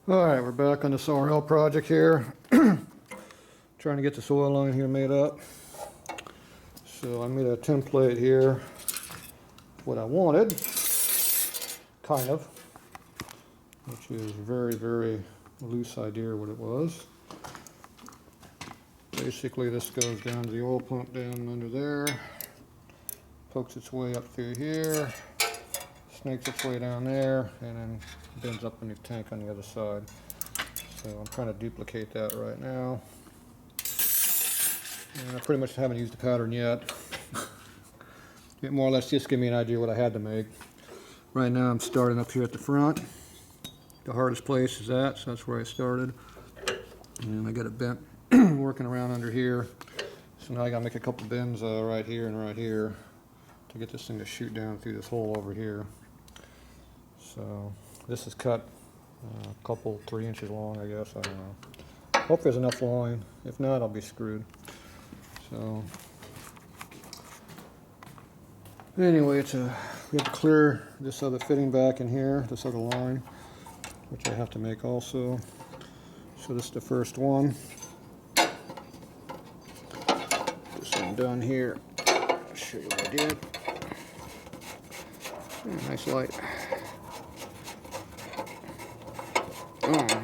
Alright, we're back on this RL project here. Trying to get this oil line here made up. So I made a template here, what I wanted, kind of, which is very, very loose idea what it was. Basically this goes down to the oil pump down under there, pokes its way up through here, snakes its way down there, and then bends up in the tank on the other side. So I'm trying to duplicate that right now. And I pretty much haven't used the pattern yet. It more or less just give me an idea what I had to make. Right now I'm starting up here at the front. The hardest place is that, so that's where I started. And I got it bent, working around under here. So now I gotta make a couple bends right here and right here to get this thing to shoot down through this hole over here. So this is cut a couple, 3 inches long, I guess. I don't know. Hope there's enough line. If not, I'll be screwed. So anyway, we have to clear this other fitting back in here, this other line, which I have to make also. So this is the first one. This one done here. I'll show you what I did. Nice light. There we go.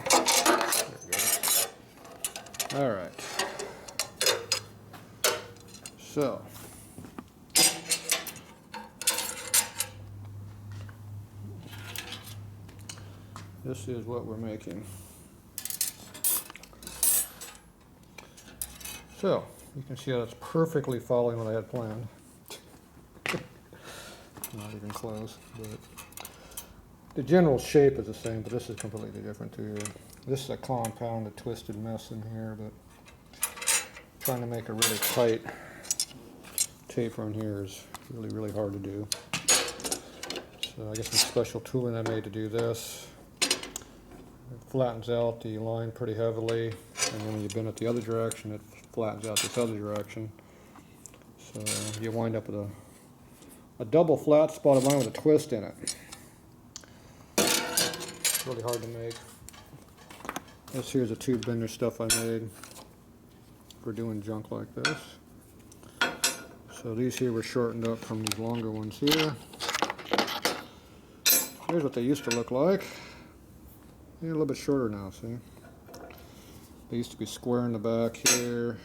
All right. So this is what we're making. So you can see how it's perfectly following what I had planned. Not even close, but the general shape is the same, but this is completely different too. This is a compounded, twisted mess in here, but trying to make a really tight taper in here is really, really hard to do. So I guess some special tooling I made to do this. It flattens out the line pretty heavily, and then when you bend it the other direction, it flattens out this other direction. So you wind up with a double flat spotted line with a twist in it. It's really hard to make. This here's a tube bender stuff I made for doing junk like this. So these here were shortened up from these longer ones here. Here's what they used to look like. They're a little bit shorter now, see? They used to be square in the back here.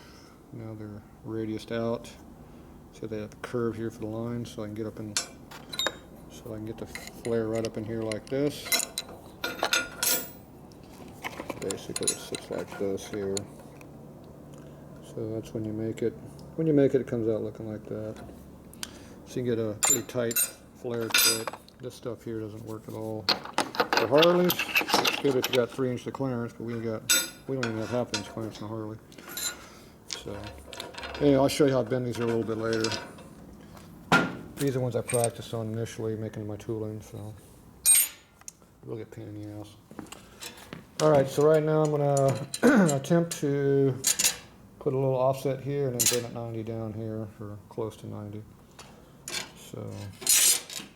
Now they're radiused out. So they have a curve here for the line, so I can get up in, so I can get the flare right up in here like this. Basically it sits like this here. So that's when you make it. When you make it, it comes out looking like that. So you get a pretty tight flare to it. This stuff here doesn't work at all. For Harleys, it's good if you got 3 inches of clearance, but we don't even have half inch clearance on a Harley. So anyway, I'll show you how I bend these here a little bit later. These are ones I practiced on initially, making my tooling, so really a pain in the ass. Alright, so right now I'm going to attempt to put a little offset here and then bend it 90 down here, or close to 90. So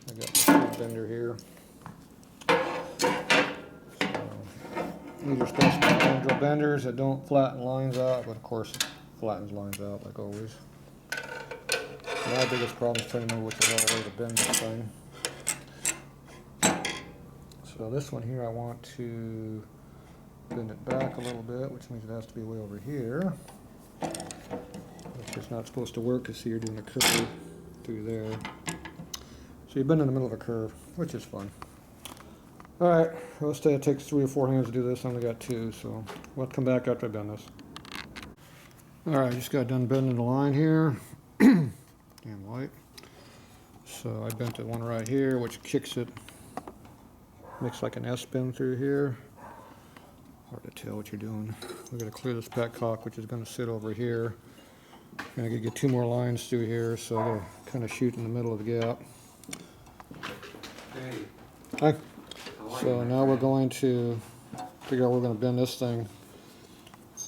I got the bender here. So these are supposed to be hand-drill benders that don't flatten lines out, but of course it flattens lines out like always. My biggest problem is trying to know which is the right way to bend this thing. So this one here I want to bend it back a little bit, which means it has to be way over here. It's not supposed to work because you're doing a curve through there. So you bend in the middle of a curve, which is fun. Alright, let's say it takes 3 or 4 hands to do this. I only got 2, so we'll come back after I bend this. Alright, I just got done bending the line here. Damn light. So I bent the one right here, which kicks it, makes like an S bend through here. Hard to tell what you're doing. We're going to clear this petcock, which is going to sit over here. I'm going to get 2 more lines through here, so I'm going to kind of shoot in the middle of the gap. Hey. Hi. So now we're going to figure out where we're going to bend this thing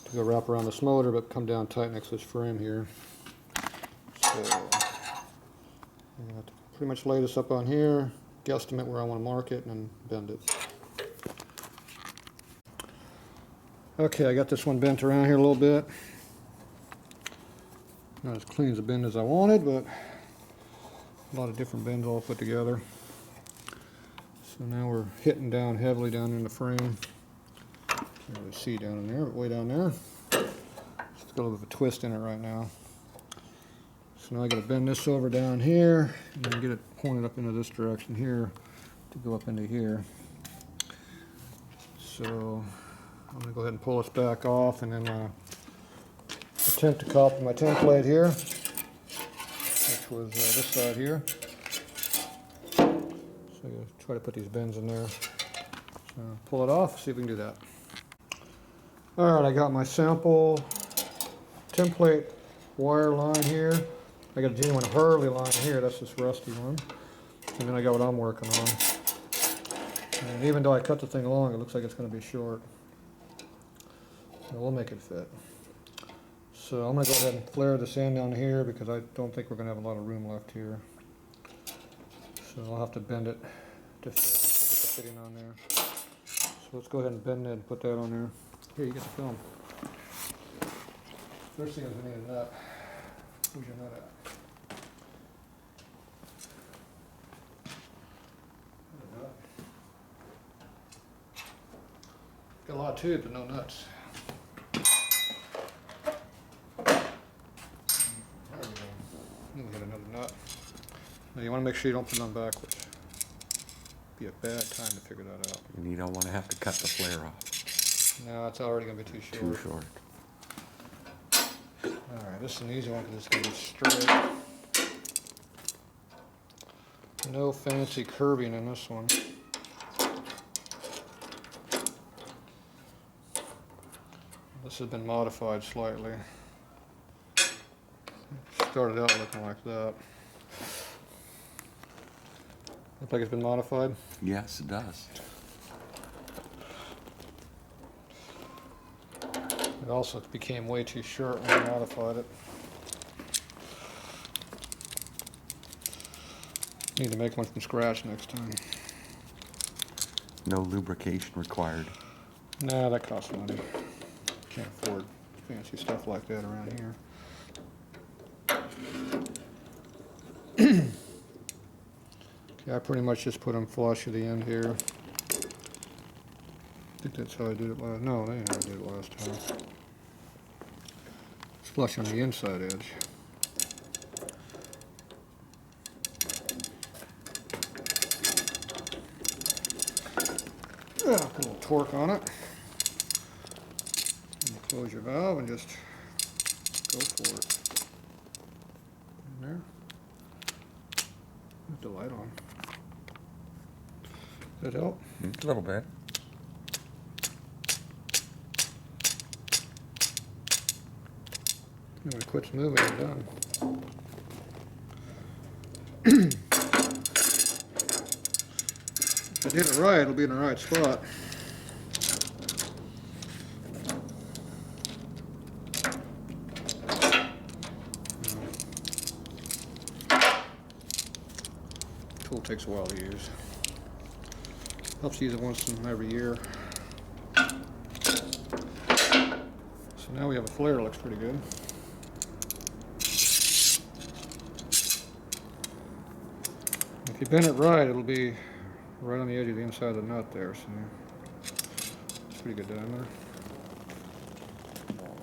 to go wrap around this motor, but come down tight next to this frame here. So I'm going to pretty much lay this up on here, guesstimate where I want to mark it, and then bend it. Okay, I got this one bent around here a little bit. Not as clean as a bend as I wanted, but a lot of different bends all put together. So now we're hitting down heavily down in the frame. Can't really see down in there, but way down there. It's got a little bit of a twist in it right now. So now I got to bend this over down here and then get it pointed up into this direction here to go up into here. So I'm going to go ahead and pull this back off and then attempt to copy my template here, which was this side here. So I'm going to try to put these bends in there. So pull it off, see if we can do that. Alright, I got my sample template wire line here. I got a genuine Harley line here, that's this rusty one. And then I got what I'm working on. And even though I cut the thing long, it looks like it's going to be short. So we'll make it fit. So I'm going to go ahead and flare this in down here because I don't think we're going to have a lot of room left here. So I'll have to bend it to fit, to get the fitting on there. So let's go ahead and bend it and put that on there. Here, you get the film. First thing is we need a nut. Where's your nut at? Got a lot of tubes, but no nuts. There we go. Then we got another nut. Now you want to make sure you don't put it on backwards. Be a bad time to figure that out. And you don't want to have to cut the flare off. No, it's already going to be too short. Too short. Alright, this is an easy one because it's going to be straight. No fancy curving in this one. This has been modified slightly. Started out looking like that. Look like it's been modified? Yes, it does. It also became way too short when I modified it. Need to make one from scratch next time. No lubrication required. Nah, that costs money. Can't afford fancy stuff like that around here. Okay, I pretty much just put them flush at the end here. I think that's how I did it last. No, that ain't how I did it last time. It's flush on the inside edge. Yeah, put a little torque on it. Close your valve and just go for it. In there. Put the light on. Does that help? A little bit. When it quits moving, it's done. If I did it right, it'll be in the right spot. Tool takes a while to use. Helps use it once in every year. So now we have a flare, looks pretty good. If you bend it right, it'll be right on the edge of the inside of the nut there. So it's pretty good diameter.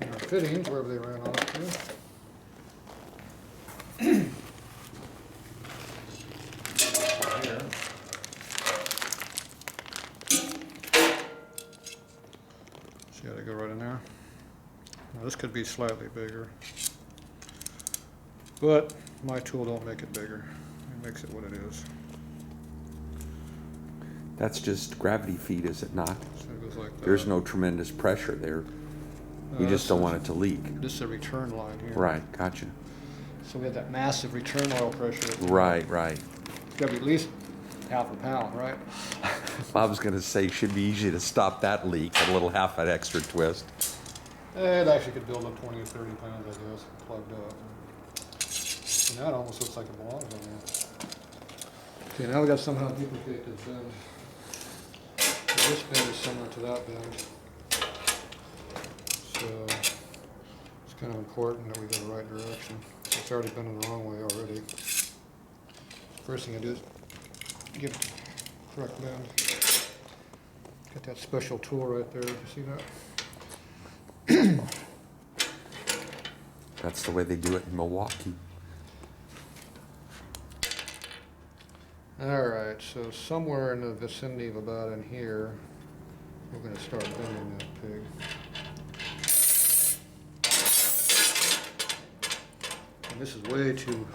And our fittings, wherever they ran off to. See how they go right in there? Now this could be slightly bigger, but my tool don't make it bigger. It makes it what it is. That's just gravity feed, is it not? So it goes like that. There's no tremendous pressure there. You just don't want it to leak. This is a return line here. Right, gotcha. So we have that massive return oil pressure. Right, right. It's got to be at least half a pound, right? I was going to say, should be easy to stop that leak, a little half an extra twist. It actually could build up 20 or 30 pounds, I guess, plugged up. So now it almost looks like it belongs on there. Okay, now we got somehow duplicate this bend. So this bend is similar to that bend. it's kind of important that we go the right direction. It's already been in the wrong way already. First thing I do is get it the correct bend. Got that special tool right there. You see that? That's the way they do it in Milwaukee. Alright, so somewhere in the vicinity of about in here, we're going to start bending that pig. And this is way too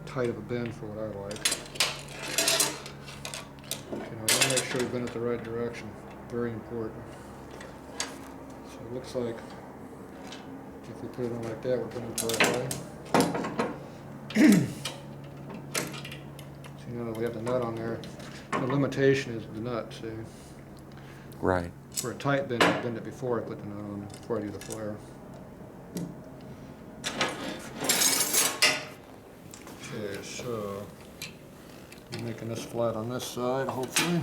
tight of a bend for what I like. Okay, now I want to make sure we bend it the right direction. Very important. So it looks like if we put it on like that, we're bending it the right way. See, now that we have the nut on there, the limitation is the nut, see? Right. For a tight bend, I bend it before I put the nut on, before I do the flare. Okay, so I'm making this flat on this side, hopefully.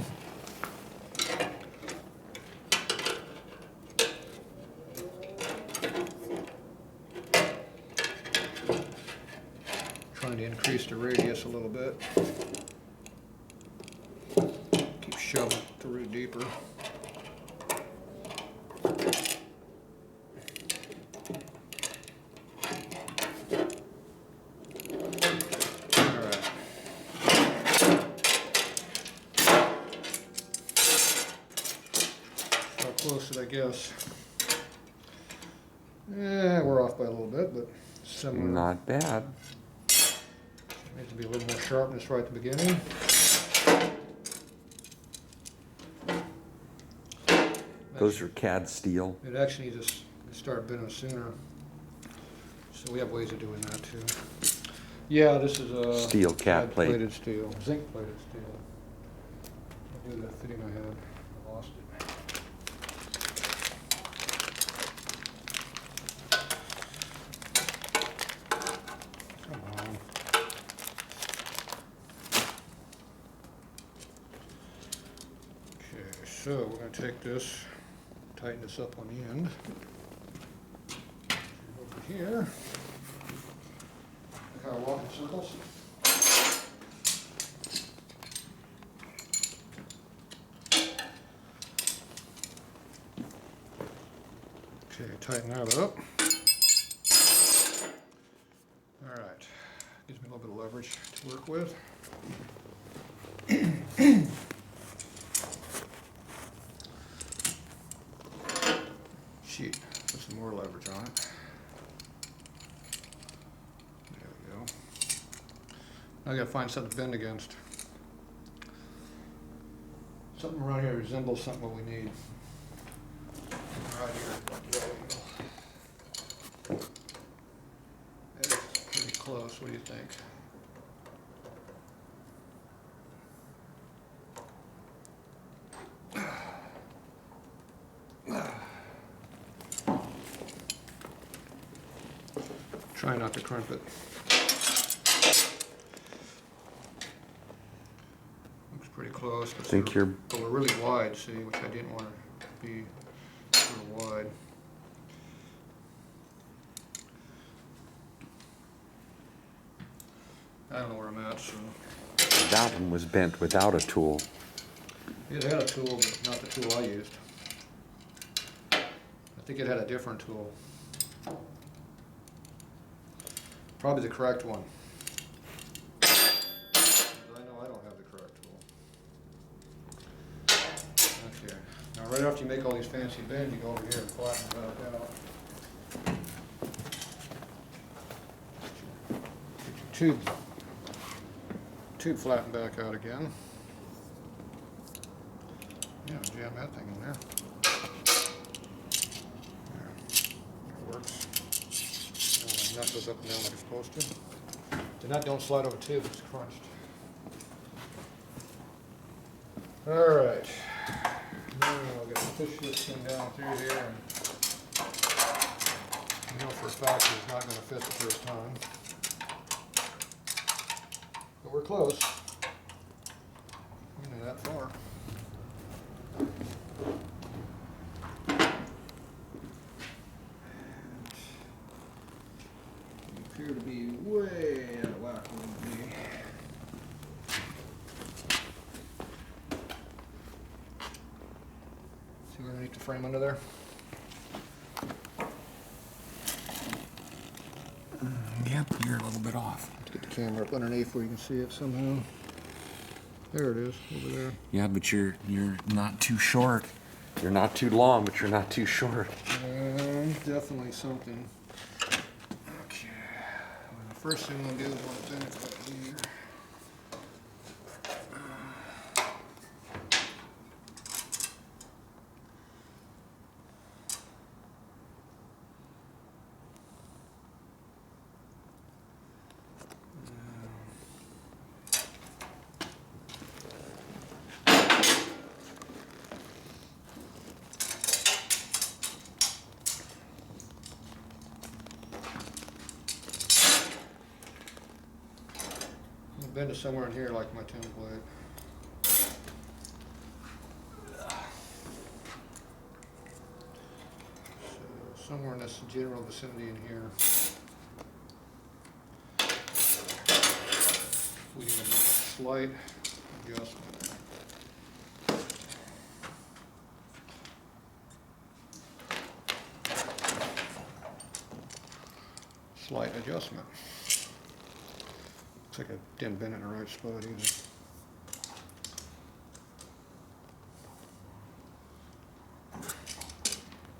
Trying to increase the radius a little bit. Keep shoving through deeper. Close it, I guess. Yeah, we're off by a little bit, but similar. Not bad. Needs to be a little more sharpness right at the beginning. Those are CAD steel. It actually needs to start bending sooner. So we have ways of doing that too. Yeah, this is a Steel cat plate. plated steel, zinc plated steel. I'll do that fitting I had. I lost it. So we're going to take this, tighten this up on the end. Over here. Look how I walk in circles. Okay, tighten that up. All right, gives me a little bit of leverage to work with. Sheet, put some more leverage on it. There we go. Now I gotta find something to bend against. Something around here resembles something what we need. Right here. It's pretty close. What do you think? Try not to crimp it. Looks pretty close. But we're really wide, see, which I didn't want to be sort of wide. I don't know where I'm at, so. That one was bent without a tool. It had a tool, but not the tool I used. I think it had a different tool. Probably the correct one. But I know I don't have the correct tool. Okay. Now right after you make all these fancy bends, you go over here and flatten it back out. Get your tube flattened back out again. Yeah, jam that thing in there. There. That works. The nut goes up and down like it's supposed to. The nut don't slide over tube, it's crunched. Alright. Now I'll get to push this thing down through here, and you know for a fact it's not going to fit the first time. But we're close. Not that far. See underneath the frame under there? Yep, you're a little bit off. Let's get the camera up underneath where you can see it somehow. There it is, over there. Yeah, but you're not too short. You're not too long, but you're not too short. Definitely something. Okay. Well, the first thing we'll do is want to bend it up here. Bend it somewhere in here like my template. So somewhere in this general vicinity in here. We need to make a slight adjustment. Slight adjustment. Looks like I didn't bend it in the right spot either.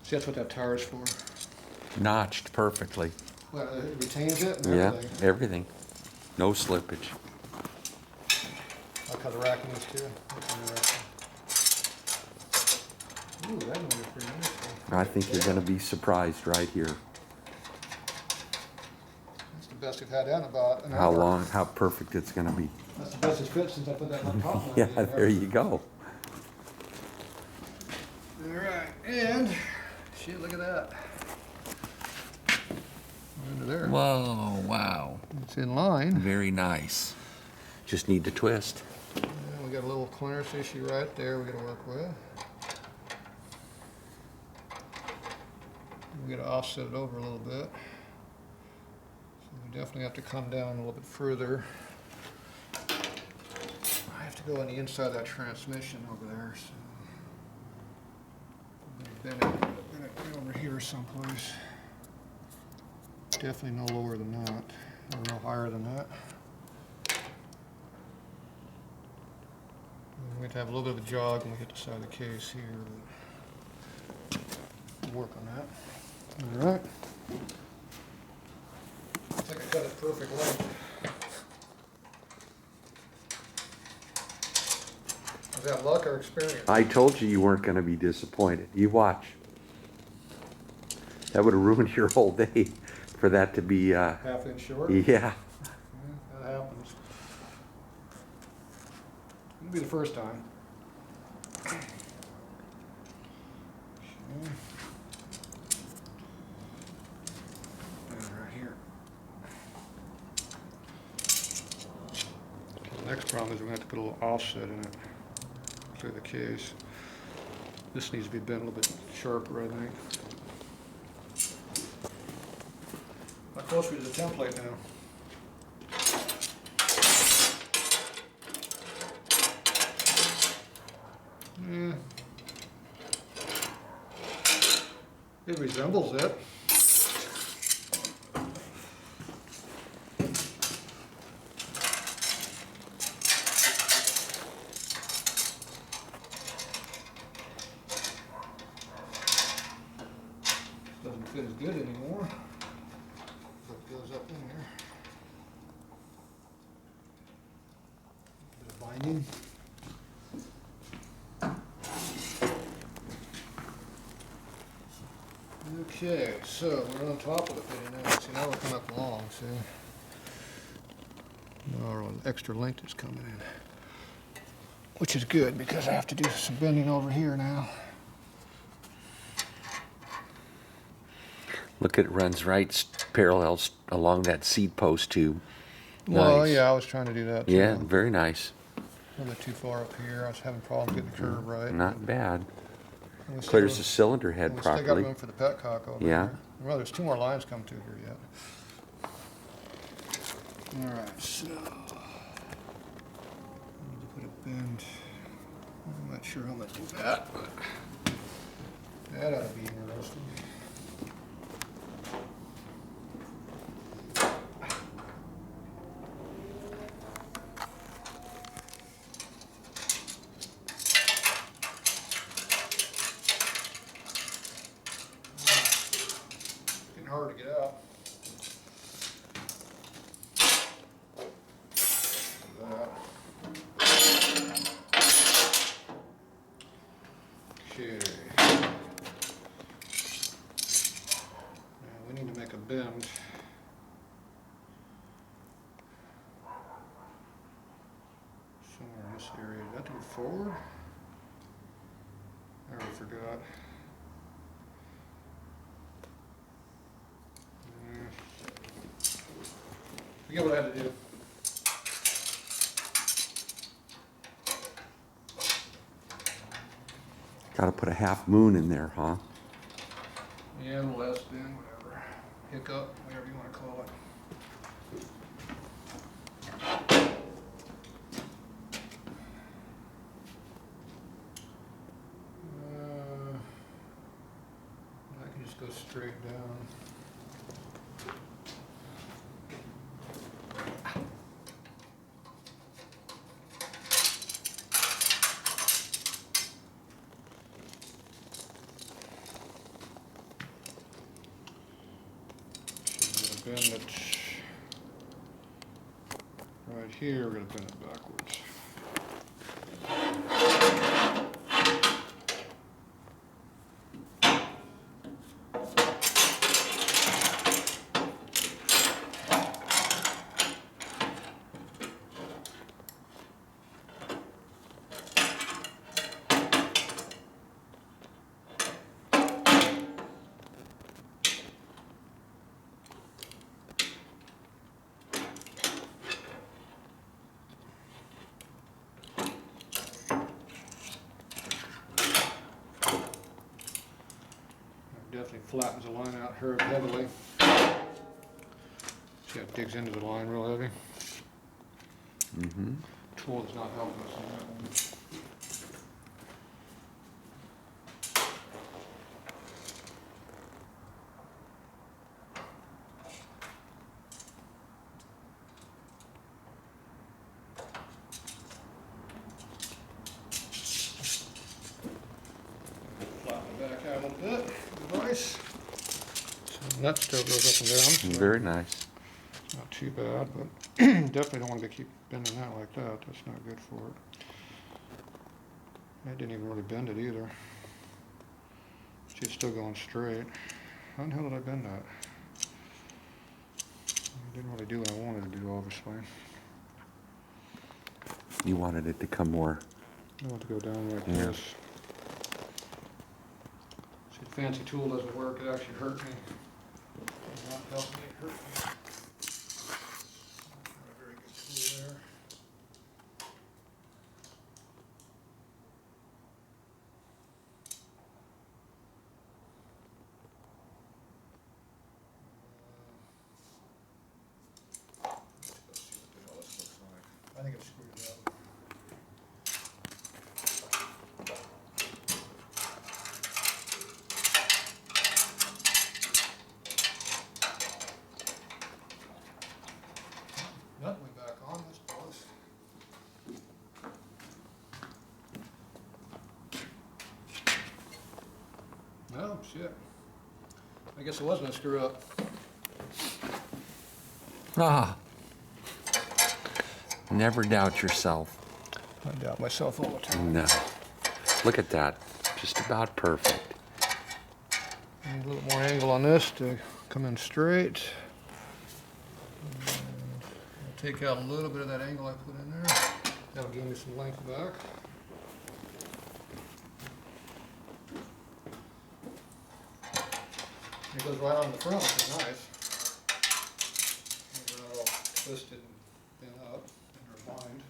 See, that's what that tire is for. Notched perfectly. Well, it retains it and Yeah, everything. everything. No slippage. Like how the racking is too. Ooh, that one was pretty nice. I think you're going to be surprised right here. That's the best we've had that in about an How hour. long, how perfect it's going to be. That's the best it's fit since I put that on top of Yeah, there you go. All right, and shit, look at that. Under there. Whoa, wow. It's in line. Very nice. Just need to twist. And we got a little clearance issue right there we got to work with. We got to offset it over a little bit. So we definitely have to come down a little bit further. I have to go on the inside of that transmission over there. So I'm gonna bend it over here someplace. Definitely no lower than that, or no higher than that. We have to have a little bit of a jog when we hit the side of the case here. But we'll work on that. All right. I think I got it perfect length. Is that luck or experience? I told you you weren't going to be disappointed. You watch. That would have ruined your whole day for that to be, Half inch short? yeah. That happens. It'll be the first time. Okay. And right here. The next problem is we're going to have to put a little offset in it through the case. This needs to be bent a little bit sharper, I think. How close are we to the template now? Yeah. It resembles it. Doesn't fit as good anymore. It goes up in here. Bit of binding. Okay, so we're on top of the fitting now. See, now we're coming up along, see? Now our extra length is coming in. Which is good because I have to do some bending over here now. Look, it runs right parallel along that seat post too. Well, Nice. yeah, I was trying to do that too. Yeah, very nice. A little bit too far up here. I was having problems getting the curve right. Not bad. And we Clears the still- cylinder head and we still got properly. room for the petcock over Yeah. here. Well, there's 2 more lines coming through here yet. All right, so I need to put a bend. I'm not sure how I'm gonna do that, but hard to get out. Okay. Now we need to make a bend. Somewhere in this area. Did that do forward? I already forgot. Forget what I had to do. Gotta put a half moon in there, huh? Yeah, the last bend, whatever. Hiccup, whatever you want to call it. I can just go straight down. Bend it right here, we're going to bend it backwards. Definitely flattens the line out here heavily. See how it digs into the line real heavy? Mm-hmm. Tool is not helping us on that one. Flatten it back out a little bit. Nice. So the nut still goes up and down. So Very nice. it's not too bad, but definitely don't want to keep bending that like that. That's not good for it. I didn't even really bend it either. See, it's still going straight. How the hell did I bend that? I didn't really do what I wanted to do, obviously. You wanted it to come more. I want to go down like Yeah. this. See, the fancy tool doesn't work. It actually hurt me. It did not help me. It hurt me. Not a very good tool there. Let's see what the hell this looks like. I think it's screwed up. Nut went back on this boss. Oh, shit. I guess it wasn't a screw up. Ah. Never doubt yourself. I doubt myself all the time. No. Look at that. Just about perfect. A little more angle on this to come in straight. And I'll take out a little bit of that angle I put in there. That'll give me some length back. It goes right on the front, which is nice. They're not all twisted and bent up and refined.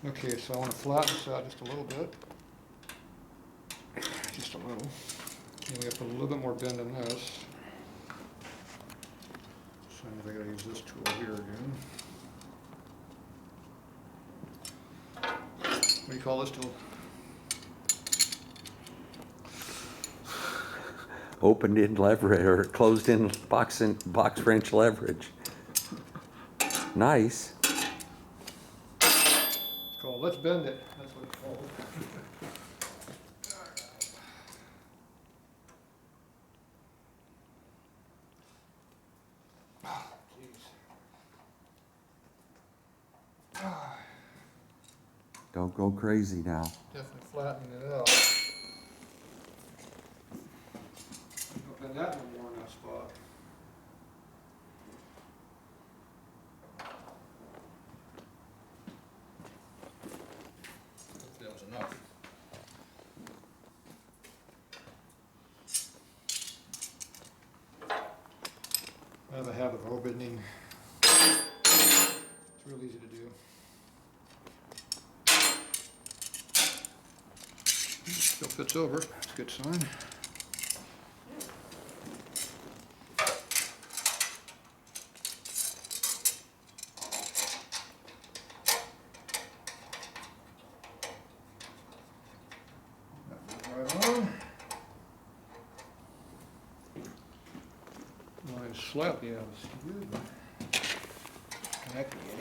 Okay, so I want to flatten this out just a little bit. Just a little. And we have to put a little bit more bend in this. So I gotta use this tool here again. What do you call this tool? Opened in leverage or closed in box wrench leverage. Nice. It's called Let's Bend It. That's what it's called. Don't go crazy now. Definitely flattening it out. Don't bend that no more in that spot. Hopefully that was enough. I have a habit of overbending. It's real easy to do. Still fits over. That's a good sign. That goes right on. Mine's slightly out of skew, but connected yet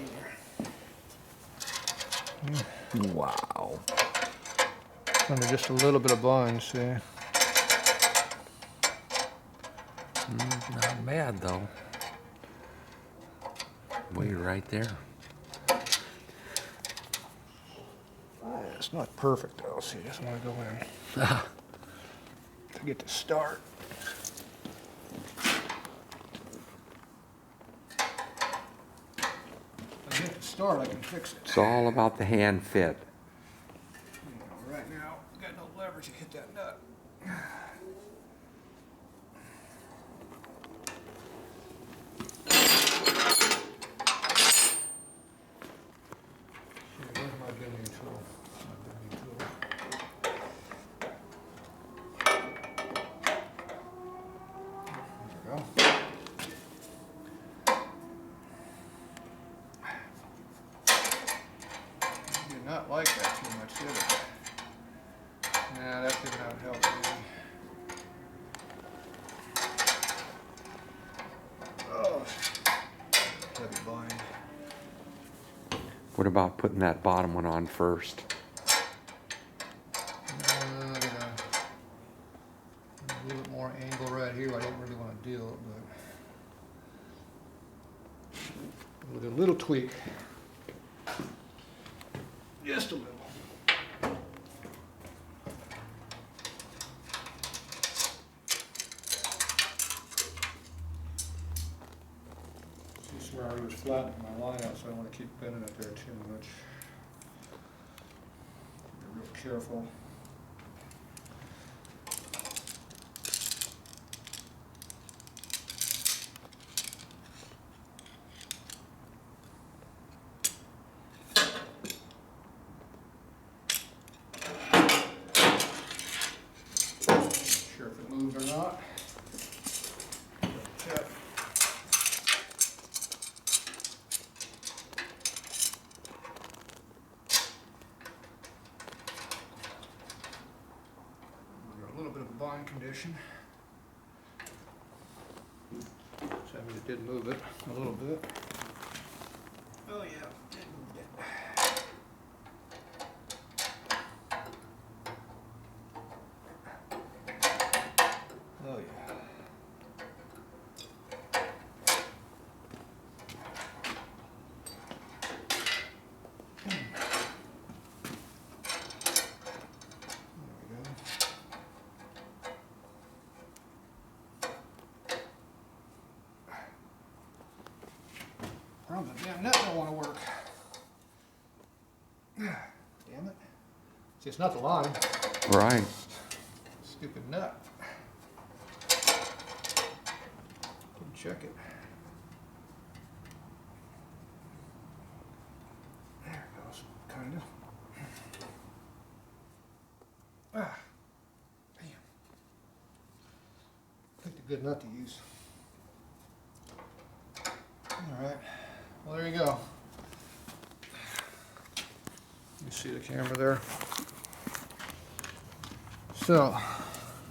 either. Wow. Under just a little bit of bind, see? Not bad though. Way right there. It's not perfect though, so you just want to go in to get to start. If I get to start, I can fix it. It's all about the hand fit. Right now, got no leverage to hit that nut. Where's my bending tool? My bending tool. There we go. Did not like that too much, did it? Nah, that did not help me. Oh, heavy bind. What about putting that bottom one on first? A little bit more angle right here. I didn't really want to do it, but with a little tweak, just a little. See where I was flattening my line out, so I don't want to keep bending it there too much. Be real careful. Sure if it moves or not. Check. We've got a little bit of a bind condition. So that means it did move it a little bit. Oh yeah, it moved it. Oh yeah. There we go. Problem is, the damn nut don't want to work. Damn it. See, it's not the line. Right. Stupid nut. Didn't check it. There it goes, kind of. Ah, damn. Picked a good nut to use. All right. Well, there you go. You see the camera there? So,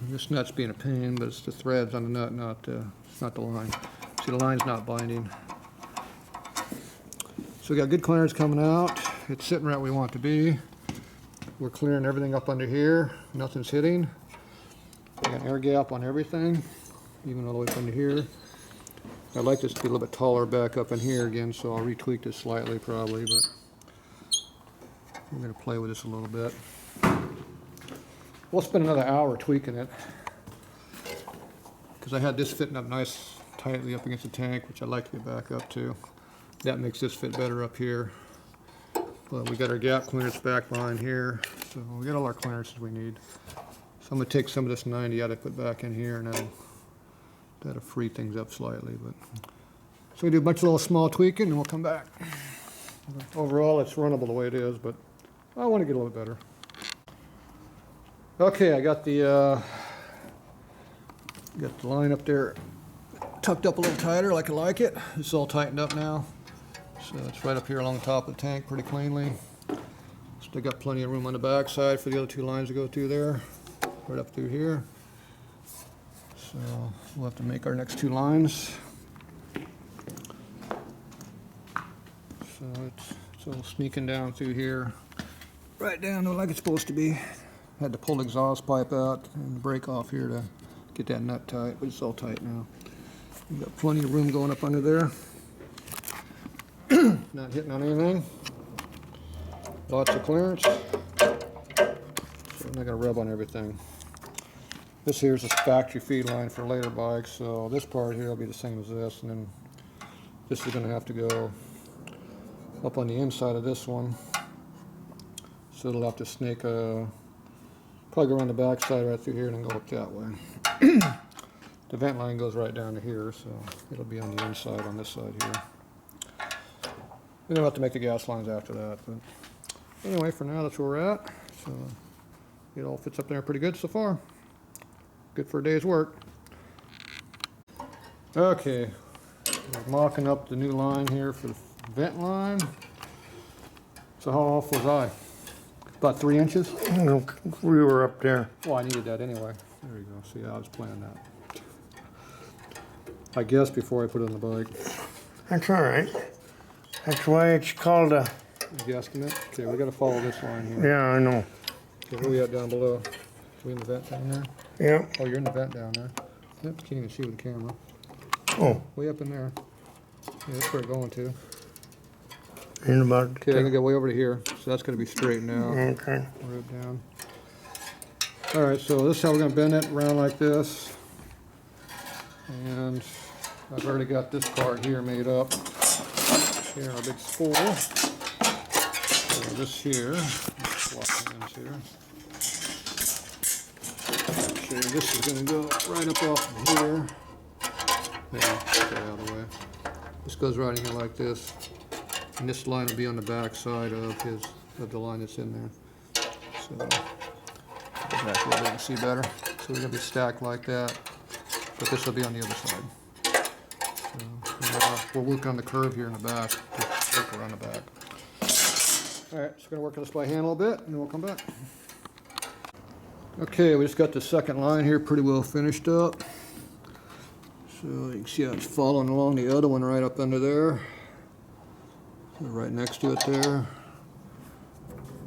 this nut's being a pain, but it's the threads on the nut, it's not the line. See, the line's not binding. So we got good clearance coming out. It's sitting right where we want it to be. We're clearing everything up under here. Nothing's hitting. We got an air gap on everything, even all the way up under here. I'd like this to be a little bit taller back up in here again, so I'll retweak this slightly probably, but We're going to play with this a little bit. We'll spend another hour tweaking it, because I had this fitting up nice tightly up against the tank, which I'd like to get back up to. That makes this fit better up here. But we got our gap clearance back behind here, so we got all our clearances we need. So I'm going to take some of this 90 out and put back in here, and that'll free things up slightly. But so we do a bunch of little small tweaking, and we'll come back. Overall, it's runnable the way it is, but I want to get a little better. Okay, I got the line up there tucked up a little tighter like I like it. It's all tightened up now. So it's right up here along the top of the tank pretty cleanly. Still got plenty of room on the back side for the other two lines to go through there. Right up through here. So we'll have to make our next two lines. So it's all sneaking down through here. Right down like it's supposed to be. Had to pull the exhaust pipe out and the brake off here to get that nut tight, but it's all tight now. We've got plenty of room going up under there. Not hitting on anything. Lots of clearance. So I'm not gonna rub on everything. This here's a factory feed line for later bikes, so this part here will be the same as this, and then this is gonna have to go up on the inside of this one. So it'll have to snake probably go around the back side right through here and then go up that way. The vent line goes right down to here, so it'll be on the inside on this side here. And then we'll have to make the gas lines after that. But anyway, for now, that's where we're at. So it all fits up there pretty good so far. Good for a day's work. Okay, we're mocking up the new line here for the vent line. So how off was I? About 3 inches? No, we were up there. Well, I needed that anyway. There you go. See, I was playing that. I guessed before I put it on the bike. That's all right. That's why it's called a... Guesstimate? Okay, we got to follow this line here. Yeah, I know. Okay, where we at down below? We in the vent down there? Yeah. Oh, you're in the vent down there. Yep, can't even see with the camera. Oh, Way up in there. Yeah, that's where it's going to. in about... Okay, I'm gonna get way over to here, so that's gonna be straightened out. Okay. Rib down. All right, so this is how we're gonna bend it around like this. And I've already got this part here made up. Here, our big spool. So this here, swap hands here. Okay, this is gonna go right up off of here. There, stay out of the way. This goes right in here like this. And this line will be on the back side of the line that's in there. So, go back a little bit and see better. So we're gonna be stacked like that, but this will be on the other side. So, we'll work on the curve here in the back, just work around the back. All right, so we're gonna work on this by hand a little bit, and then we'll come back. Okay, we just got the second line here pretty well finished up. So you can see how it's following along the other one right up under there. Right next to it there.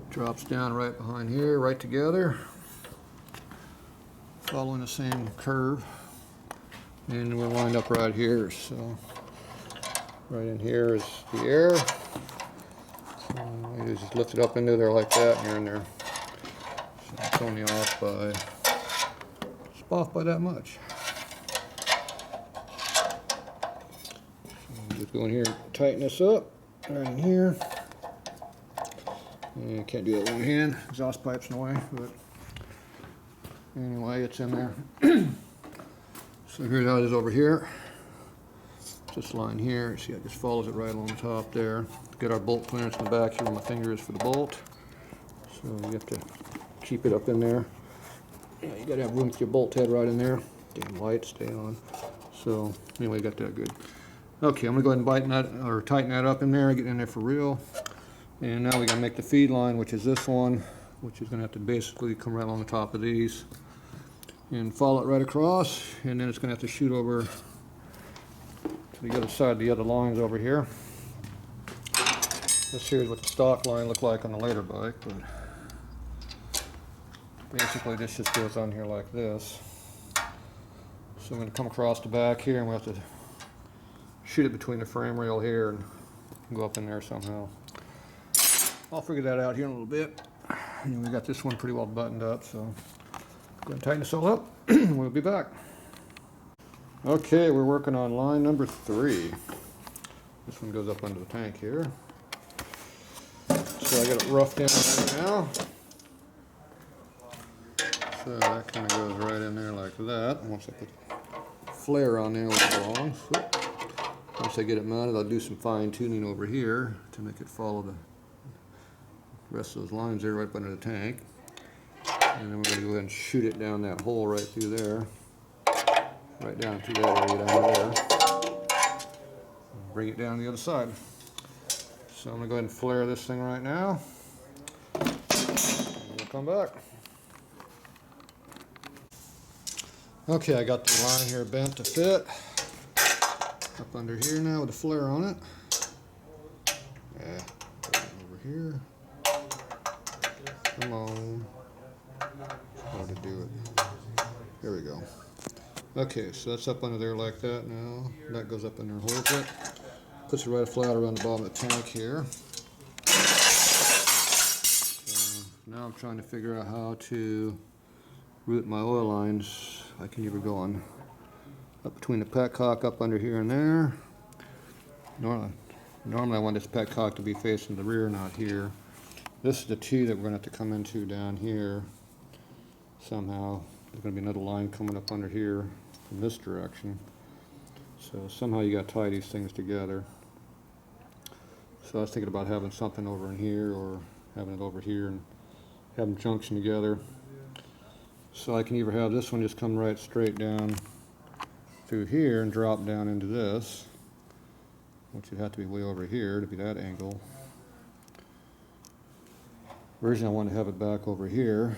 Drops down right behind here, right together. Following the same curve. And we're lined up right here, so right in here is the air. So you just lift it up into there like that, and you're in there. So it's only off by that much. So just go in here and tighten this up. Right in here. And you can't do that with one hand. Exhaust pipe's in the way, but anyway, it's in there. So here's how it is over here. This line here, see, it just follows it right along the top there. Get our bolt clearance in the back here where my finger is for the bolt. So you have to keep it up in there. Yeah, you gotta have room for your bolt head right in there. Damn light, stay on. So anyway, got that good. Okay, I'm gonna go ahead and tighten that up in there, get in there for real. And now we're gonna make the feed line, which is this one, which is gonna have to basically come right along the top of these and follow it right across, and then it's gonna have to shoot over to the other side, the other lines over here. This here is what the stock line looked like on the later bike, but basically this just goes on here like this. So I'm gonna come across the back here, and we'll have to shoot it between the frame rail here and go up in there somehow. I'll figure that out here in a little bit. And we got this one pretty well buttoned up, so go ahead and tighten this all up. We'll be back. Okay, we're working on line number 3. This one goes up under the tank here. So I got it roughed in right now. So that kind of goes right in there like that. Once I put the flare on there where it belongs. Once I get it mounted, I'll do some fine tuning over here to make it follow the rest of those lines there right up under the tank. And then we're going to go ahead and shoot it down that hole right through there. Right down through that area down there. And bring it down the other side. So I'm going to go ahead and flare this thing right now. And we'll come back. Okay, I got the line here bent to fit. Up under here now with the flare on it. Yeah, over here. Come on. Hard to do it. There we go. Okay, so that's up under there like that now. That goes up in there, holds it. Puts it right flat around the bottom of the tank here. So now I'm trying to figure out how to route my oil lines. I can either go on up between the petcock up under here and there. Normally I want this petcock to be facing the rear, not here. This is the T that we're going to have to come into down here somehow. There's going to be another line coming up under here from this direction. So somehow you got to tie these things together. So I was thinking about having something over in here or having it over here and have them junction together. So I can either have this one just come right straight down through here and drop down into this, which would have to be way over here to be that angle. Originally I want to have it back over here,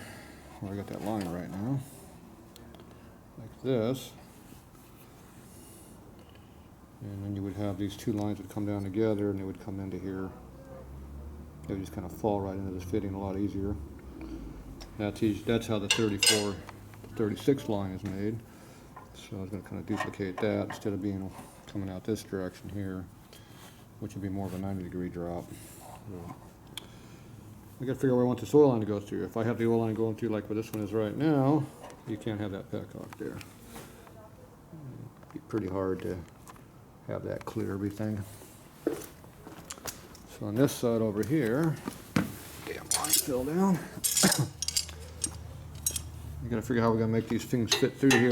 where I got that line right now, like this. And then you would have these two lines would come down together and they would come into here. They would just kind of fall right into this fitting a lot easier. That's how the 34, 36 line is made. So I was going to kind of duplicate that instead of being coming out this direction here, which would be more of a 90-degree drop. So I got to figure out where I want this oil line to go through. If I have the oil line going through like where this one is right now, you can't have that petcock there. It'd be pretty hard to have that clear everything. So on this side over here, damn line fell down. You gotta figure out how we're gonna make these things fit through here.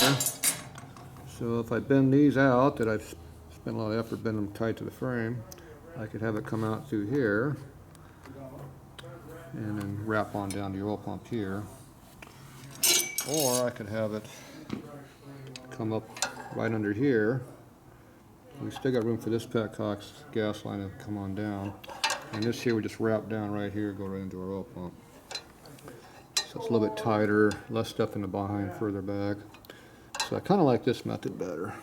So if I bend these out, that I've spent a lot of effort bending them tight to the frame, I could have it come out through here and then wrap on down the oil pump here. Or I could have it come up right under here. We still got room for this petcock's gas line to come on down. And this here we just wrap down right here, go right into our oil pump. So it's a little bit tighter, less stuff in the behind, further back. So I kind of like this method better.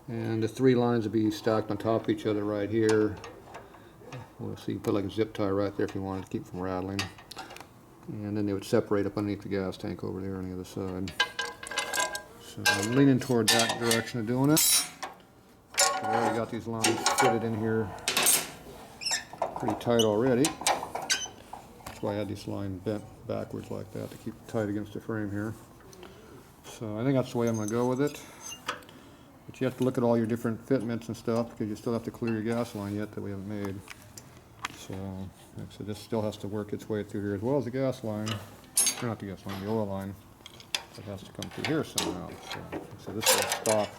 And the three lines would be stacked on top of each other right here. Well, so you can put like a zip tie right there if you wanted to keep from rattling. And then they would separate up underneath the gas tank over there on the other side. So I'm leaning toward that direction of doing it. I've already got these lines fitted in here pretty tight already. That's why I had this line bent backwards like that to keep it tight against the frame here. So I think that's the way I'm going to go with it. But you have to look at all your different fitments and stuff because you still have to clear your gas line yet that we haven't made. So like I said, this still has to work its way through here as well as the gas line. Or not the gas line, the oil line. It has to come through here somehow. So this is a stock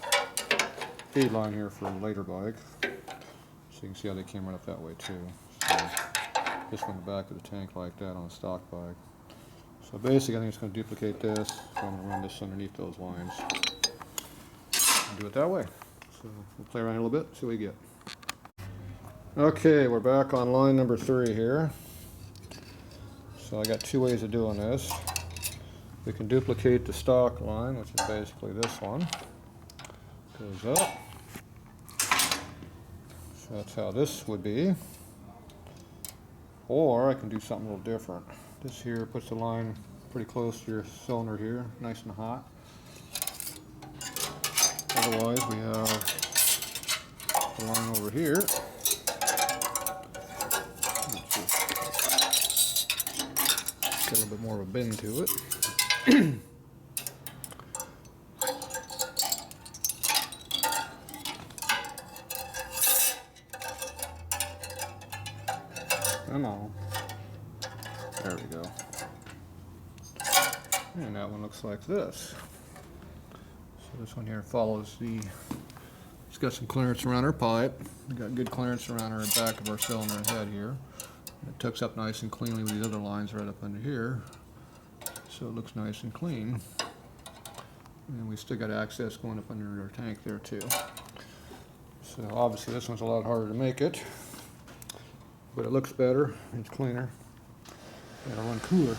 feed line here for a later bike. So you can see how they came right up that way too. So this one in the back of the tank like that on a stock bike. So basically I think it's going to duplicate this. So I'm going to run this underneath those lines. And do it that way. So we'll play around a little bit, see what we get. Okay, we're back on line number 3 here. So I got two ways of doing this. We can duplicate the stock line, which is basically this one. Goes up. So that's how this would be. Or I can do something a little different. This here puts the line pretty close to your cylinder here, nice and hot. Otherwise we have the line over here, which is Got a little bit more of a bend to it. Come on. There we go. And that one looks like this. So this one here follows the, it's got some clearance around our pipe. We got good clearance around our back of our cylinder head here. It tucks up nice and cleanly with these other lines right up under here. So it looks nice and clean. And we still got access going up under our tank there too. So obviously this one's a lot harder to make it, but it looks better, it's cleaner, and it'll run cooler.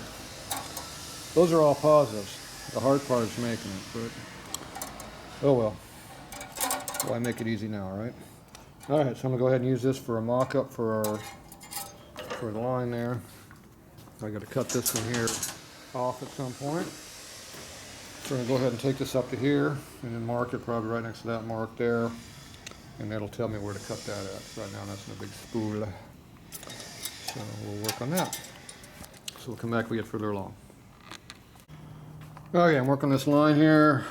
Those are all positives. The hard part is making it, but oh well. Why make it easy now, right? Alright, so I'm going to go ahead and use this for a mock-up for the line there. I got to cut this one here off at some point. So I'm going to go ahead and take this up to here and then mark it probably right next to that mark there. And that'll tell me where to cut that at. So right now that's in a big spool. So we'll work on that. So we'll come back when we get further along. Okay, I'm working this line here.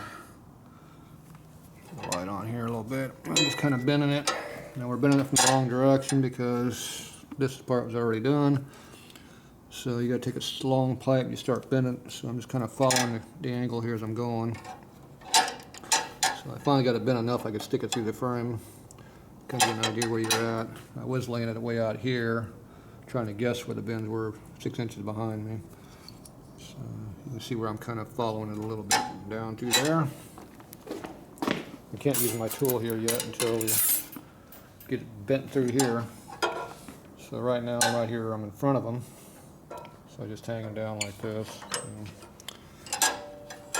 Light on here a little bit. I'm just kind of bending it. Now we're bending it from the wrong direction because this part was already done. So you got to take a long pipe and you start bending. So I'm just kind of following the angle here as I'm going. So I finally got it bent enough I could stick it through the frame. Kind of get an idea where you're at. I was laying it way out here, trying to guess where the bends were 6 inches behind me. So you can see where I'm kind of following it a little bit down through there. I can't use my tool here yet until we get it bent through here. So right now, right here, I'm in front of them. So I just hang them down like this.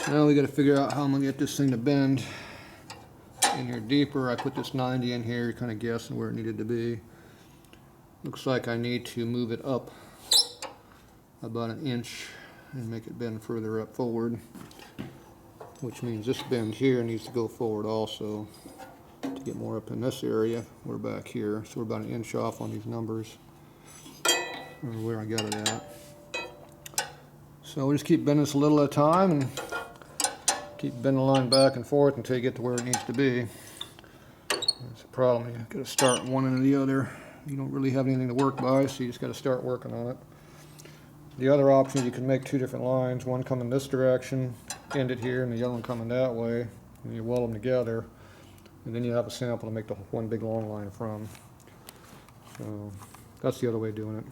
Now we got to figure out how I'm going to get this thing to bend in here deeper. I put this 90 in here, kind of guessing where it needed to be. Looks like I need to move it up about an inch and make it bend further up forward, which means this bend here needs to go forward also to get more up in this area. We're back here, so we're about an inch off on these numbers, or where I got it at. So we just keep bending this a little at a time and keep bending the line back and forth until you get to where it needs to be. That's the problem, you got to start one end or the other. You don't really have anything to work by, so you just got to start working on it. The other option is you can make two different lines, one coming this direction, end it here, and the other one coming that way, and you weld them together, and then you have a sample to make the one big long line from. So that's the other way of doing it.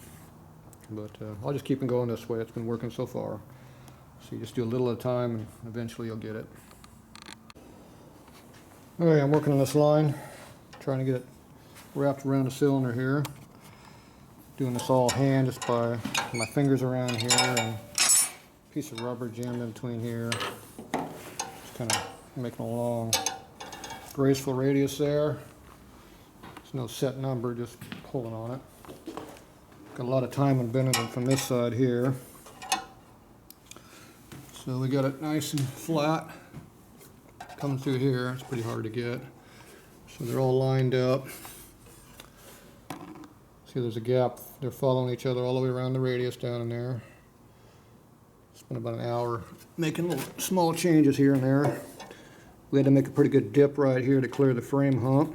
But I'll just keep them going this way. It's been working so far. So you just do a little at a time, and eventually you'll get it. Okay, I'm working on this line, trying to get it wrapped around the cylinder here. Doing this all hand just by my fingers around here and a piece of rubber jammed in between here. Just kind of making a long, graceful radius there. There's no set number, just pulling on it. Got a lot of time on bending it from this side here. So we got it nice and flat coming through here. It's pretty hard to get. So they're all lined up. See, there's a gap. They're following each other all the way around the radius down in there. Spent about an hour making little small changes here and there. We had to make a pretty good dip right here to clear the frame hump.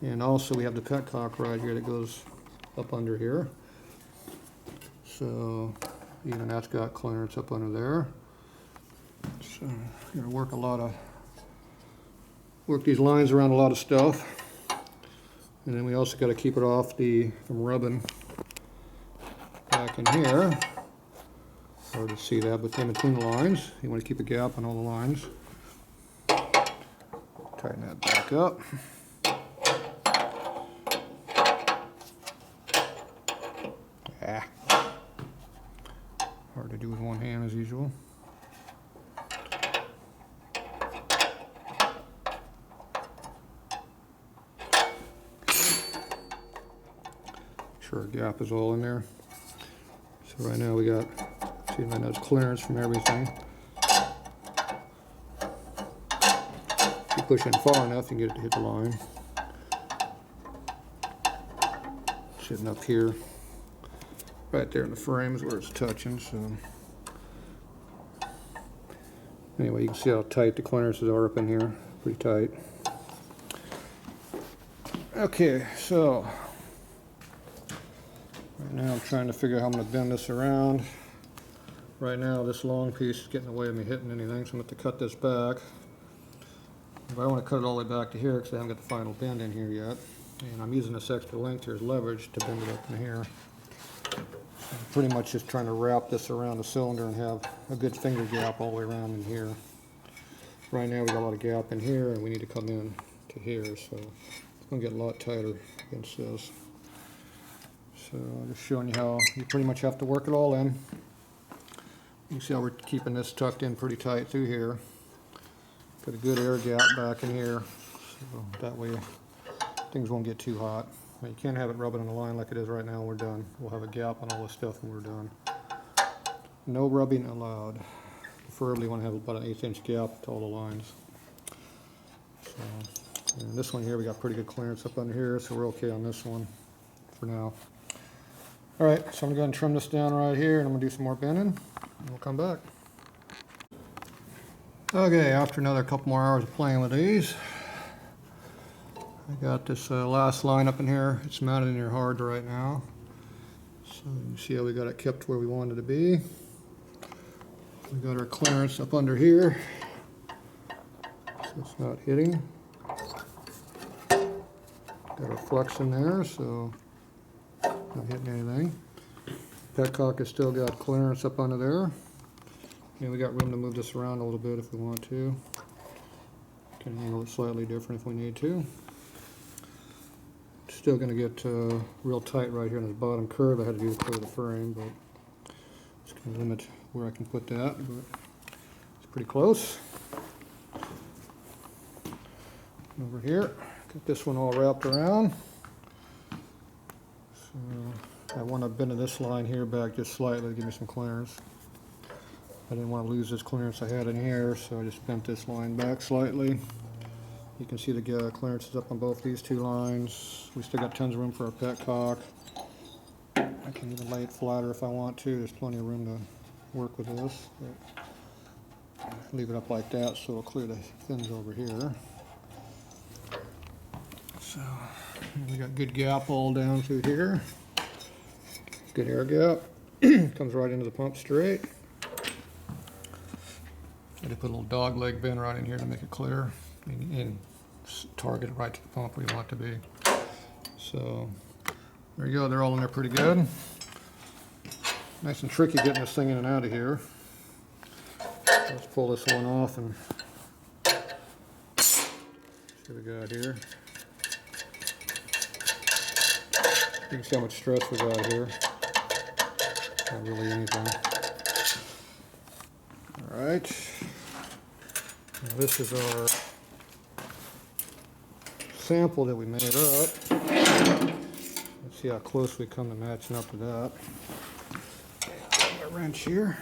And also we have the petcock right here that goes up under here. So even that's got clearance up under there. So you're gonna work these lines around a lot of stuff. And then we also got to keep it off from rubbing back in here. Hard to see that, but in between the lines, you want to keep a gap on all the lines. Tighten that back up. Hard to do with one hand as usual. Sure, our gap is all in there. So right now we got, see, right now it's clearance from everything. If you push in far enough, you can get it to hit the line. Sitting up here. right there in the frame is where it's touching, so. Anyway, you can see how tight the clearances are up in here, pretty tight. Okay, so right now I'm trying to figure out how I'm going to bend this around. Right now this long piece is getting in the way of me hitting anything, so I'm going to have to cut this back. If I want to cut it all the way back to here, because I haven't got the final bend in here yet, and I'm using this extra length here as leverage to bend it up in here. So I'm pretty much just trying to wrap this around the cylinder and have a good finger gap all the way around in here. Right now we got a lot of gap in here, and we need to come in to here, so it's going to get a lot tighter against this. So I'm just showing you how you pretty much have to work it all in. You can see how we're keeping this tucked in pretty tight through here. Got a good air gap back in here, so that way things won't get too hot. You can't have it rubbing on the line like it is right now when we're done. We'll have a gap on all this stuff when we're done. No rubbing allowed. Preferably want to have about an 1/8 inch gap to all the lines. So, and this one here, we got pretty good clearance up under here, so we're okay on this one for now. Alright, so I'm going to go ahead and trim this down right here, and I'm going to do some more bending, and we'll come back. Okay, after another couple more hours of playing with these, I got this last line up in here. It's mounted in here hard right now. So you can see how we got it kept where we wanted it to be. We got our clearance up under here, so it's not hitting. Got our flux in there, so not hitting anything. Petcock has still got clearance up under there. And we got room to move this around a little bit if we want to. Can angle it slightly different if we need to. Still going to get real tight right here in the bottom curve. I had to do to clear the frame, but it's going to limit where I can put that. But it's pretty close. Over here, got this one all wrapped around. So I want to bend this line here back just slightly to give me some clearance. I didn't want to lose this clearance I had in here, so I just bent this line back slightly. You can see the clearance is up on both these two lines. We still got tons of room for our petcock. I can even lay it flatter if I want to. There's plenty of room to work with this. But leave it up like that so it'll clear the fins over here. So we got good gap all down through here. Good air gap. Comes right into the pump straight. I had to put a little dog leg bend right in here to make it clear and target it right to the pump where you want it to be. So there you go, they're all in there pretty good. Nice and tricky getting this thing in and out of here. Let's pull this one off and see what we got here. You can see how much stress we got here. Not really anything. Alright. This is our sample that we made up. Let's see how close we come to matching up to that. Got a wrench here.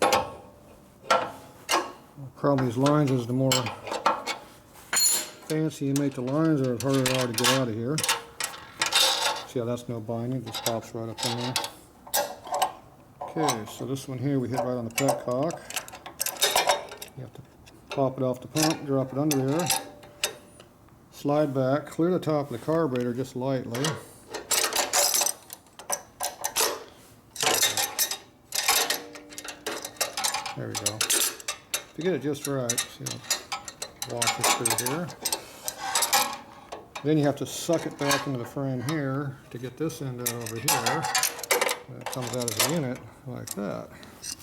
The problem with these lines is the more fancy you make the lines, the harder they are to get out of here. See how that's no binding, just pops right up in there. Okay, so this one here we hit right on the petcock. You have to pop it off the pump, drop it under there, slide back, clear the top of the carburetor just lightly. There we go. If you get it just right, see how wash it through here. Then you have to suck it back into the frame here to get this end out over here. It comes out as a unit like that.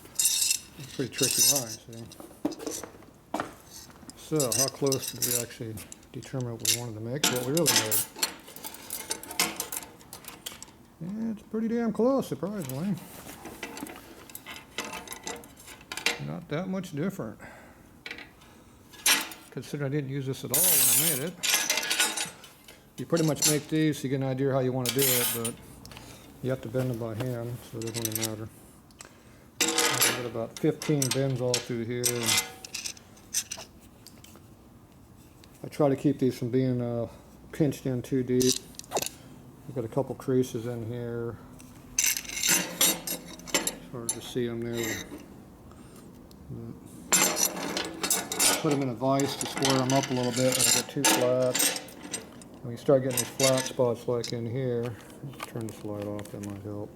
It's a pretty tricky line, see? So, how close did we actually determine what we wanted to make? What we really made. Yeah, it's pretty damn close, surprisingly. Not that much different. Considering I didn't use this at all when I made it. You pretty much make these so you get an idea how you want to do it, but you have to bend them by hand, so it doesn't really matter. I've got about 15 bends all through here. I try to keep these from being pinched in too deep. I've got a couple creases in here. It's hard to see them there. Put them in a vise to square them up a little bit when they get too flat. When you start getting these flat spots like in here, turn this light off, that might help.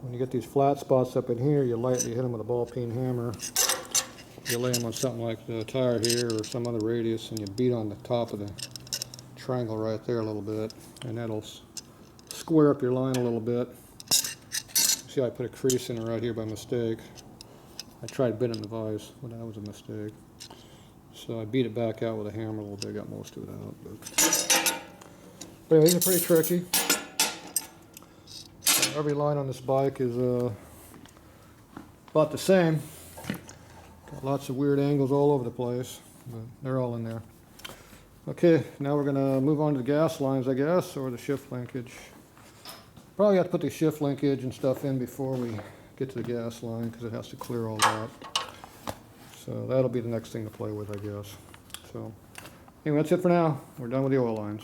When you get these flat spots up in here, you lightly hit them with a ball peen hammer. You lay them on something like the tire here or some other radius, and you beat on the top of the triangle right there a little bit, and that'll square up your line a little bit. See, I put a crease in it right here by mistake. I tried bending the vise, but that was a mistake. So I beat it back out with a hammer a little bit, got most of it out. But anyway, these are pretty tricky. Every line on this bike is about the same. Got lots of weird angles all over the place, but they're all in there. Okay, now we're gonna move on to the gas lines, I guess, or the shift linkage. Probably have to put the shift linkage and stuff in before we get to the gas line because it has to clear all that. So that'll be the next thing to play with, I guess. So anyway, that's it for now. We're done with the oil lines.